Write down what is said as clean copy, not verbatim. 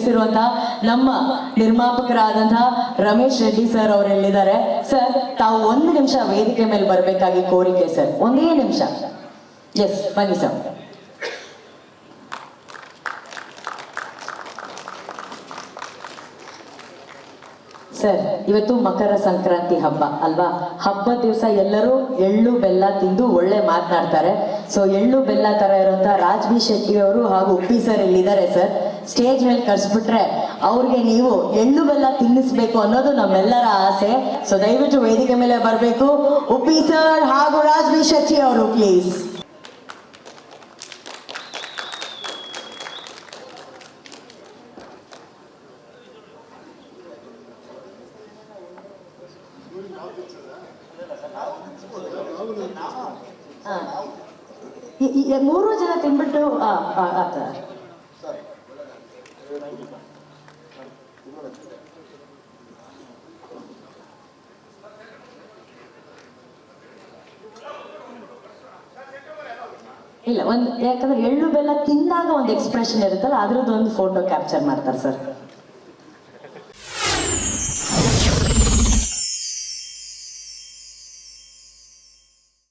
ನಿರ್ಮಿಸಿರುವಂತಹ ನಮ್ಮ ನಿರ್ಮಾಪಕರಾದಂತಹ Ramesh Reddy sir ಅವರೆಲ್ಲಿದ್ದಾರೆ. Sir ತಾವು 1 ನಿಮಿಷ ವೇದಿಕೆ ಮೇಲೆ ಬರಬೇಕಾಗಿ ಕೋರಿಕೆ ಸರ್, 1 ನಿಮಿಷ. ಎಸ್, ಬನ್ನಿ ಸರ್. ಸರ್, ಇವತ್ತು ಮಕರ ಸಂಕ್ರಾಂತಿ ಹಬ್ಬ ಅಲ್ವಾ? ಹಬ್ಬದ ದಿವಸ ಎಲ್ಲರೂ ಎಳ್ಳು ಬೆಲ್ಲ ತಿಂದು ಒಳ್ಳೆ ಮಾತನಾಡ್ತಾರೆ. ಸೊ ಎಳ್ಳು ಬೆಲ್ಲ ತರ ಇರುವಂತಹ ರಾಜ್ ಬಿ ಶೆಟ್ಟಿ ಅವರು ಹಾಗೂ ಉಪ್ಪಿ ಸರ್ ಇಲ್ಲಿದ್ದಾರೆ ಸರ್. ಸ್ಟೇಜ್ ಮೇಲೆ ಕರ್ಸ್ಬಿಟ್ರೆ ಅವ್ರಿಗೆ ನೀವು ಎಳ್ಳು ಬೆಲ್ಲ ತಿನ್ನಿಸ್ಬೇಕು ಅನ್ನೋದು ನಮ್ಮೆಲ್ಲರ ಆಸೆ. ಸೊ ದಯವಿಟ್ಟು ವೇದಿಕೆ ಮೇಲೆ ಬರಬೇಕು ಉಪ್ಪಿ ಸರ್ ಹಾಗೂ ರಾಜ್ ಬಿ ಶೆಟ್ಟಿ ಅವರು, ಪ್ಲೀಸ್. ಮೂರು ಜನ ತಿನ್ಬಿಟ್ಟು ಆತ. ಇಲ್ಲ, ಯಾಕಂದ್ರೆ ಎಳ್ಳು ಬೆಲ್ಲ ತಿಂದಾಗ ಒಂದು ಎಕ್ಸ್ಪ್ರೆಷನ್ ಇರುತ್ತಲ್ಲ, ಅದ್ರದ್ದು ಒಂದು ಫೋಟೋ ಕ್ಯಾಪ್ಚರ್ ಮಾಡ್ತಾರೆ ಸರ್.